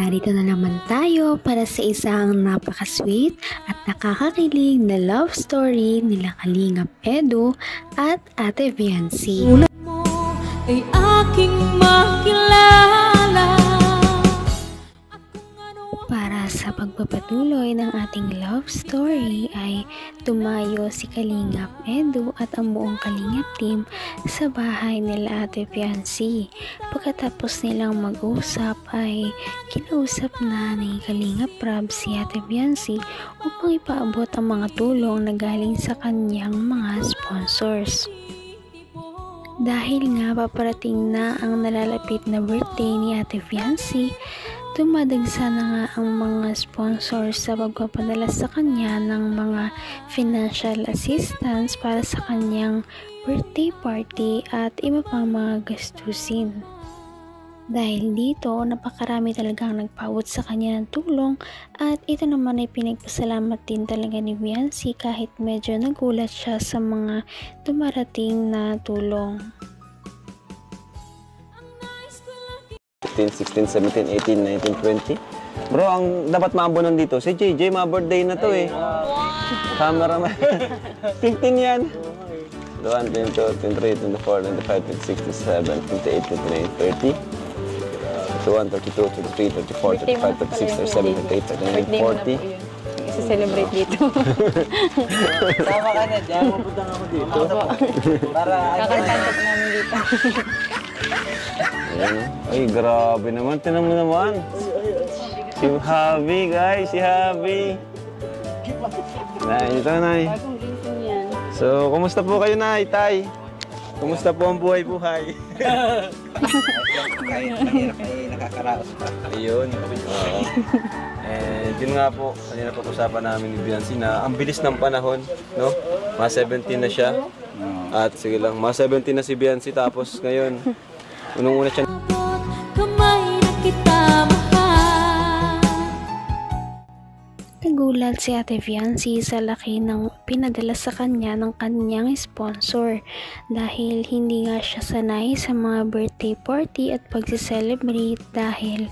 Narito na naman tayo para sa isang napaka-sweet at nakakakilig na love story nila Kalingap Edu at Ate Viancy. Ulat mo ay aking makilala. Para sa pagpapatuloy ng ating love story ay tumayo si Kalingap Edu at ang buong Kalingap team sa bahay nila Ate Viancy. Pagkatapos nilang mag-usap ay kinausap na ni Kalingap Rab si Ate Viancy upang ipaabot ang mga tulong na galing sa kanyang mga sponsors. Dahil nga paparating na ang nalalapit na birthday ni Ate Viancy, dumadagsa na nga ang mga sponsors sa pagpapadala sa kanya ng mga financial assistance para sa kanyang birthday party at iba pang mga gastusin. Dahil dito, napakarami talagang nagpaabot sa kanya ng tulong at ito naman ay pinagpasalamat din talaga ni Viancy kahit medyo nagulat siya sa mga dumarating na tulong. 15, 16, 17, 18, 19, 20. Bro, ang dapat maabonan dito, si JJ, mga birthday na to eh. Cameraman. 15 yan. 1, 22, 23, 24, 25, 26, 27, 28, 29, 30. 31, 32, 33, 34, 35, 36, 37, 38, 39, 40. Isa-celebrate dito. Sama ka na dyan. Mapunta ako dito. Para Kakakantok namin dito. Ayan. Ay, grabe naman. Tinan mo naman. Si Javi, guys. Si Javi. Nay, ito, Nay. Bagong gising yan. So, kumusta po kayo, Nay, Tay? Kumusta po ang buhay-buhay? kahit mahirap ay nakakaraos pa. Ayun. Oo. And yun nga po, kanina pag-usapan namin ni Viancy na ang bilis ng panahon, no? Mga 17 na siya. At sige lang, mga 17 na si Viancy tapos ngayon, unang-una siya. Kamay na kita mahal. Nagulat si Ate Viancy sa laki ng pinadala sa kanya ng kanyang sponsor dahil hindi nga siya sanay sa mga birthday party at pagsi-celebrate dahil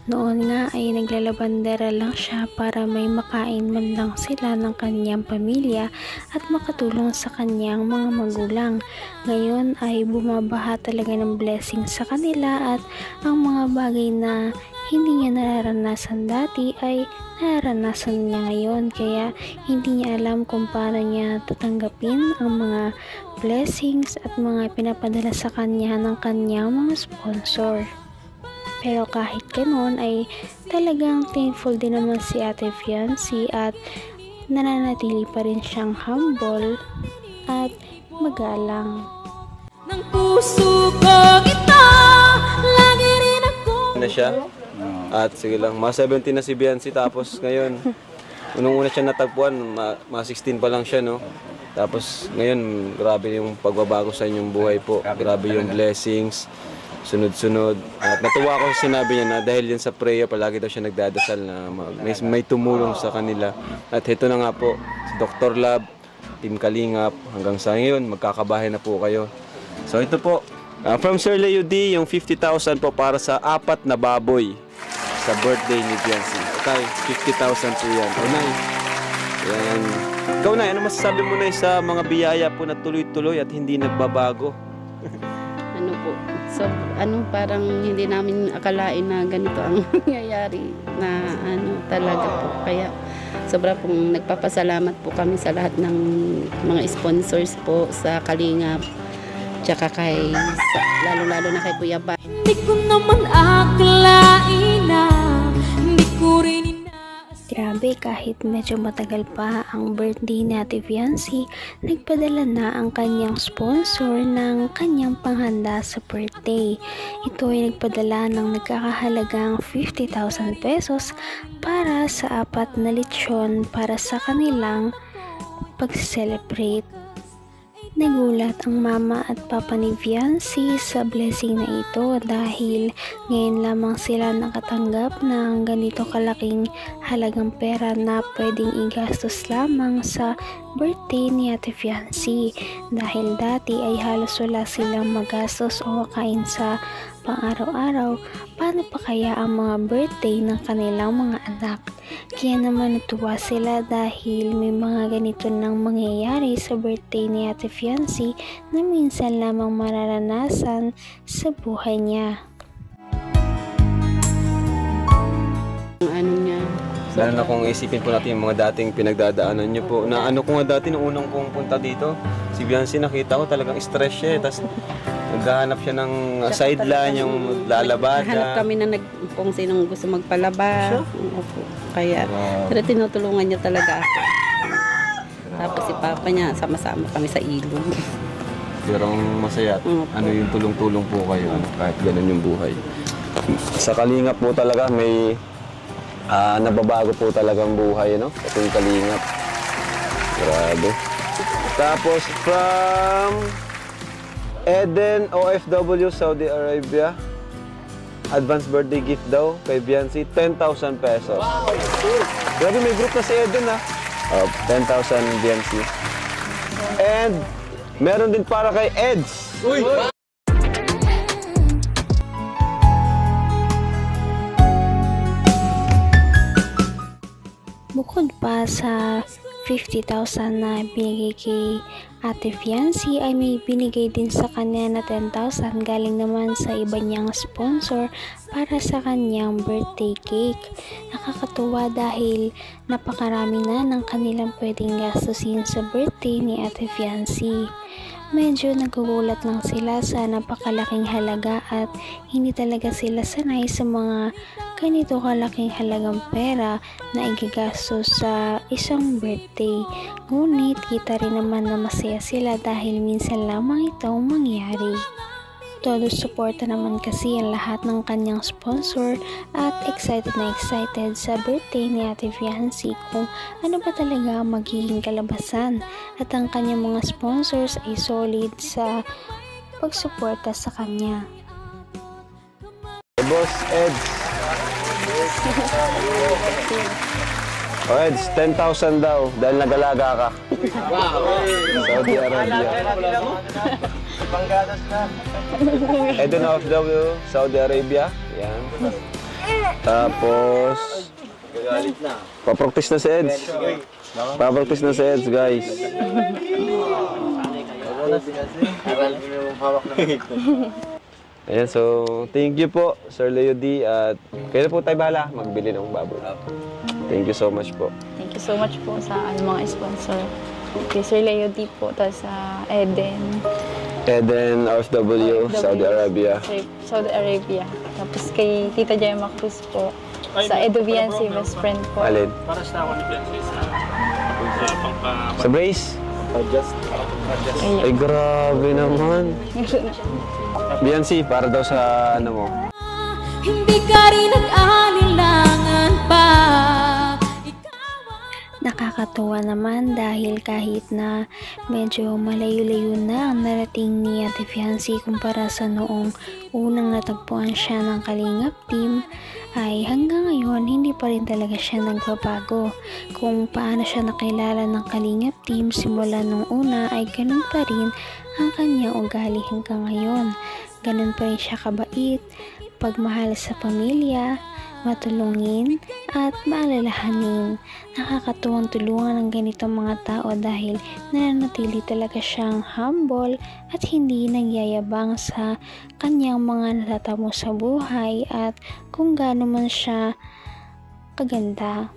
noon nga ay naglalabandera lang siya para may makain man lang sila ng kanyang pamilya at makatulong sa kanyang mga magulang. Ngayon ay bumabaha talaga ng blessing sa kanila at ang mga bagay na hindi niya nararanasan dati ay nararanasan niya ngayon kaya hindi niya alam kung paano niya tatanggapin ang mga blessings at mga pinapadala sa kanya ng kanyang mga sponsor. Pero kahit ganoon ay talagang thankful din naman si Ate Viancy at nananatili pa rin siyang humble at magalang. Ng puso ko ito, lagi rin ako. Na siya. At sige lang, mga 17 na si Viancy tapos ngayon, unang-una siya natagpuan, mga 16 pa lang siya, no? Tapos ngayon, grabe yung pagbabago sa inyong buhay po. Grabe yung blessings, sunod-sunod. At natuwa ako sa sinabi niya na dahil yan sa prayer, palagi daw siya nagdadasal na may tumulong sa kanila. At ito na nga po, si Dr. Lab, Team Kalingap, hanggang sa ngayon, magkakabahay na po kayo. So ito po, from Sir Leo D, yung 50,000 po para sa 4 na baboy sa birthday ni Viancy. Okay, 50,000 po yan. O, Nay. Yan. Ikaw, Nay, ano masasabi mo, Nay, sa mga biyaya po na tuloy-tuloy at hindi nagbabago? Ano po, so, parang hindi namin akalain na ganito ang nangyayari na talaga po. Kaya sobra pong nagpapasalamat po kami sa lahat ng mga sponsors po sa Kalingap. Tsaka lalo-lalo na kay Kuya Ba. Hindi ko naman akalain na hindi ko rin inaas. Grabe, kahit medyo matagal pa ang birthday ni Ate Viancy, nagpadala na ang kanyang sponsor ng kanyang panghanda sa birthday. Ito ay nagpadala ng nagkakahalagang 50,000 pesos para sa 4 na lechon para sa kanilang pag-celebrate. Nagulat ang mama at papa ni Viancy sa blessing na ito dahil ngayon lamang sila nakatanggap ng ganito kalaking halagang pera na pwedeng igastos lamang sa birthday ni Ate Viancy dahil dati ay halos wala silang magastos o makain sa pang araw-araw, paano pa kaya ang mga birthday ng kanilang mga anak? Kaya naman natuwa sila dahil may mga ganito nang mangyayari sa birthday ni Ate Fiancy na minsan lamang mararanasan sa buhay niya. Ano niya, Lalo na kung isipin po natin yung mga dating pinagdadaanan niyo po. Na ano ko nga dati, nung unang kong punta dito, si Biancy nakita ko talagang stress siya. Tapos naghahanap siya ng sideline, yung lalabada. hanap kami na kung sinong gusto magpalaba. Opo. Kaya, pero tinutulungan niya talaga ako. Tapos si Papa niya, sama-sama kami sa ilog. Pero ang masaya, ano yung tulong-tulong po kayo, kahit ganun yung buhay. Sa Kalingap po talaga may nababago po talagang buhay, no? Ito yung Kalingap. Grabe. Tapos from Eden, OFW, Saudi Arabia. Advance birthday gift daw kay Biancy, 10,000 pesos. Wow! Grabe, may group na si Eden, ha? 10,000 Biancy. And meron din para kay Eds. Uy! Bukod pa sa 50,000 na binigay kay Ate Fiancy ay may binigay din sa kanya na 10,000 galing naman sa iba niyang sponsor para sa kanyang birthday cake. Nakakatuwa dahil napakarami na ng kanilang pwedeng gastusin sa birthday ni Ate Fiancy. Medyo nagugulat lang sila sa napakalaking halaga at hindi talaga sila sanay sa mga ganito kalaking halagang pera na igagastos sa isang birthday. Ngunit kita rin naman na masaya sila dahil minsan lamang itong mangyari. Todo suporta naman kasi ang lahat ng kanyang sponsor at excited na excited sa birthday ni Ate Fiancy kung ano ba talaga ang magiging kalabasan at ang kanyang mga sponsors ay solid sa pagsuporta sa kanya. Boss Eds. Eds, 10,000 daw dahil nagalaga ka. Wow! Saudi Arabia. Panggatas na. Eden OFW, Saudi Arabia. Yan. Tapos, papractice na si Eds. Papractice na si Eds, guys. Ayan, so, thank you po, Sir Leo D. At kayo po tayo bahala magbili ng baboy. Thank you so much po. Thank you so much po sa mga sponsor. Kay Sir Leo D po, tapos sa Eden. Eden OFW, Saudi Arabia. Saudi Arabia. Tapos kay Tita Gemma Cruz po. Sa Edu Biancy, best friend po. Alin? Para sa ako ni Biancy sa Sa brace? Ay, grabe naman. Biancy, para daw sa ano mo. Hindi ka rin nag-alilangan pa. Nakakatuwa naman dahil kahit na medyo malayo-layo na ang narating ni Ate Fiancy kumpara sa noong unang natagpuan siya ng Kalingap team, ay hanggang ngayon hindi pa rin talaga siya nagbabago. Kung paano siya nakilala ng Kalingap team simula nung una ay ganun pa rin ang kanyang ugali hanggang ngayon. Ganun pa rin siya kabait, pagmahal sa pamilya, matulungin at maalalahanin. Nakakatuwang tulungan ng ganitong mga tao dahil nananatili talaga siyang humble at hindi nagyayabang sa kanyang mga natatamo sa buhay at kung gaano man siya kaganda.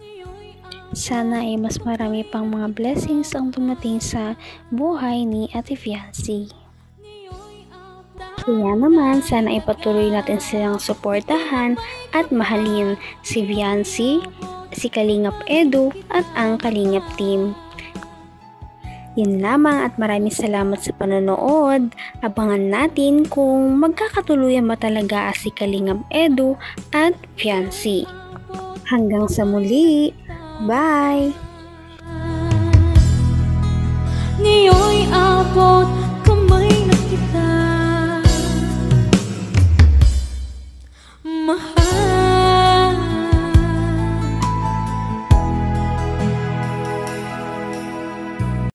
Sana ay mas marami pang mga blessings ang dumating sa buhay ni Ate Fiancy. Kaya naman, sana ipatuloy natin silang suportahan at mahalin si Fiancy, si Kalingap Edu at ang Kalingap team. Yun lamang at maraming salamat sa panonood. Abangan natin kung magkakatuluyan ba talaga si Kalingap Edu at Fiancy. Hanggang sa muli. Bye! Ngayon'y abot